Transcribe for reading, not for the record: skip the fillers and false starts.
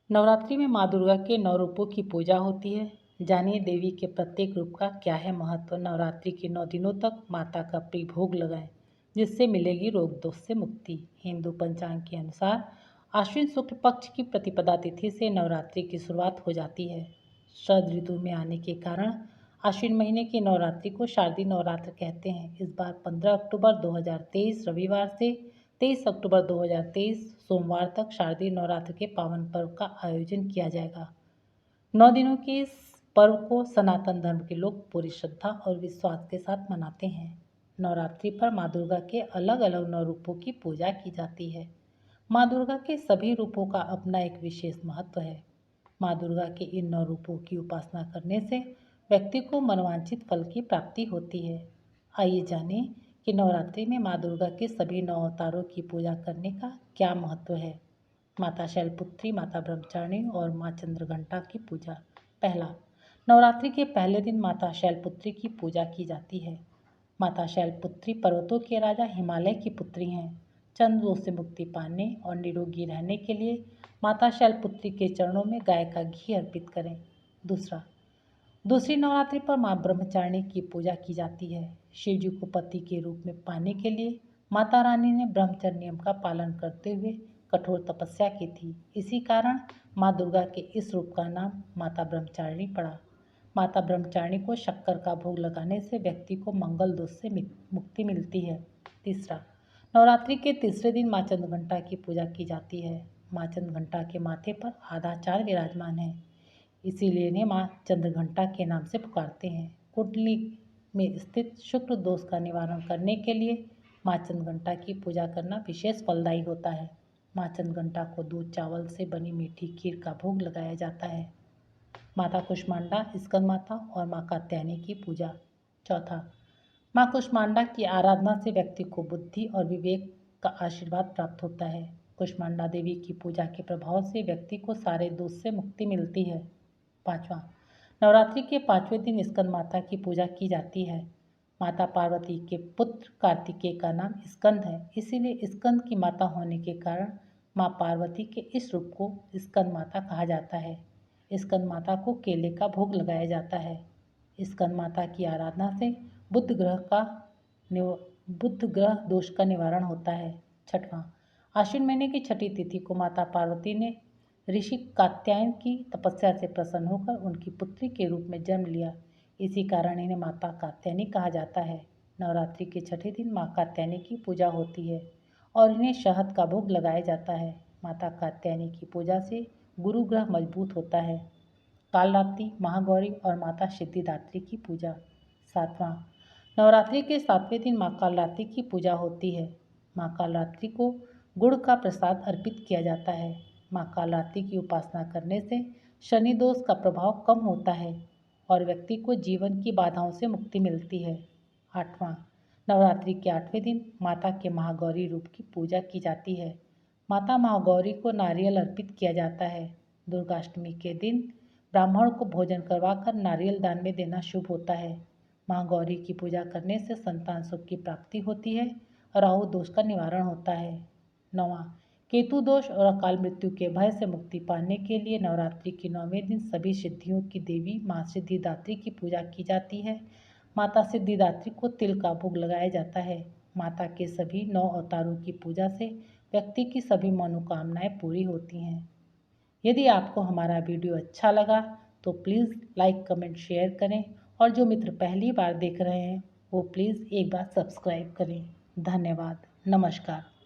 नवरात्रि में माँ दुर्गा के 9 रूपों की पूजा होती है। जानिए देवी के प्रत्येक रूप का क्या है महत्व। नवरात्रि के 9 दिनों तक माता का प्रिय भोग लगाएं, जिससे मिलेगी रोग दोष से मुक्ति। हिंदू पंचांग के अनुसार आश्विन शुक्ल पक्ष की प्रतिपदा तिथि से नवरात्रि की शुरुआत हो जाती है। शरद ऋतु में आने के कारण आश्विन महीने की नवरात्रि को शारदीय नवरात्र कहते हैं। इस बार 15 अक्टूबर 2023 रविवार से 23 अक्टूबर 2023 सोमवार तक शारदीय नवरात्र के पावन पर्व का आयोजन किया जाएगा। 9 दिनों के इस पर्व को सनातन धर्म के लोग पूरी श्रद्धा और विश्वास के साथ मनाते हैं। नवरात्रि पर माँ दुर्गा के अलग अलग 9 रूपों की पूजा की जाती है। माँ दुर्गा के सभी रूपों का अपना एक विशेष महत्व है। माँ दुर्गा के इन 9 रूपों की उपासना करने से व्यक्ति को मनवांछित फल की प्राप्ति होती है। आइए जानें कि नवरात्रि में माँ दुर्गा के सभी 9 अवतारों की पूजा करने का क्या महत्व है। माता शैलपुत्री, माता ब्रह्मचारिणी और माँ चंद्रघंटा की पूजा। पहला, नवरात्रि के पहले दिन माता शैलपुत्री की पूजा की जाती है। माता शैलपुत्री पर्वतों के राजा हिमालय की पुत्री हैं। चंद्र दोष से मुक्ति पाने और निरोगी रहने के लिए माता शैलपुत्री के चरणों में गाय का घी अर्पित करें। दूसरी नवरात्रि पर माँ ब्रह्मचारिणी की पूजा की जाती है। शिव जी को पति के रूप में पाने के लिए माता रानी ने ब्रह्मचर्य नियम का पालन करते हुए कठोर तपस्या की थी। इसी कारण माँ दुर्गा के इस रूप का नाम माता ब्रह्मचारिणी पड़ा। माता ब्रह्मचारिणी को शक्कर का भोग लगाने से व्यक्ति को मंगल दोष से मुक्ति मिलती है। तीसरा, नवरात्रि के तीसरे दिन माँ चंद्रघंटा की पूजा की जाती है। माँ चंद्रघंटा के माथे पर आधा चांद विराजमान है, इसीलिए इन्हें माँ चंद्रघंटा के नाम से पुकारते हैं। कुंडली में स्थित शुक्र दोष का निवारण करने के लिए माँ चंद्रघंटा की पूजा करना विशेष फलदायी होता है। माँ चंद्रघंटा को दूध चावल से बनी मीठी खीर का भोग लगाया जाता है। माता कुष्मांडा, स्कंद माता और माँ कात्यायनी की पूजा। चौथा, माँ कुष्मांडा की आराधना से व्यक्ति को बुद्धि और विवेक का आशीर्वाद प्राप्त होता है। कुष्मांडा देवी की पूजा के प्रभाव से व्यक्ति को सारे दोष से मुक्ति मिलती है। पांचवा, नवरात्रि के 5वें दिन स्कंद माता की पूजा की जाती है। माता पार्वती के पुत्र कार्तिकेय का नाम स्कंद है, इसीलिए स्कंद की माता होने के कारण माँ पार्वती के इस रूप को स्कंद माता कहा जाता है। स्कंद माता को केले का भोग लगाया जाता है। स्कंद माता की आराधना से बुध ग्रह दोष का निवारण होता है। छठवां, आश्विन महीने की छठी तिथि को माता पार्वती ने ऋषि कात्यायन की तपस्या से प्रसन्न होकर उनकी पुत्री के रूप में जन्म लिया। इसी कारण इन्हें माता कात्यायनी कहा जाता है। नवरात्रि के छठे दिन माँ कात्यायनी की पूजा होती है और इन्हें शहद का भोग लगाया जाता है। माता कात्यायनी की पूजा से गुरु ग्रह मजबूत होता है। कालरात्रि, महागौरी और माता सिद्धिदात्री की पूजा। सातवां, नवरात्रि के 7वें दिन माँ कालरात्रि की पूजा होती है। माँ कालरात्रि को गुड़ का प्रसाद अर्पित किया जाता है। माँ कालरात्रि की उपासना करने से शनि दोष का प्रभाव कम होता है और व्यक्ति को जीवन की बाधाओं से मुक्ति मिलती है। आठवां, नवरात्रि के 8वें दिन माता के महागौरी रूप की पूजा की जाती है। माता महागौरी को नारियल अर्पित किया जाता है। दुर्गाष्टमी के दिन ब्राह्मण को भोजन करवाकर नारियल दान में देना शुभ होता है। महागौरी की पूजा करने से संतान सुख की प्राप्ति होती है और राहु दोष का निवारण होता है। 9वां, केतु दोष और अकाल मृत्यु के भय से मुक्ति पाने के लिए नवरात्रि के 9वें दिन सभी सिद्धियों की देवी माँ सिद्धिदात्री की पूजा की जाती है। माता सिद्धिदात्री को तिल का भोग लगाया जाता है। माता के सभी 9 अवतारों की पूजा से व्यक्ति की सभी मनोकामनाएं पूरी होती हैं। यदि आपको हमारा वीडियो अच्छा लगा तो प्लीज़ लाइक, कमेंट, शेयर करें और जो मित्र पहली बार देख रहे हैं वो प्लीज़ एक बार सब्सक्राइब करें। धन्यवाद। नमस्कार।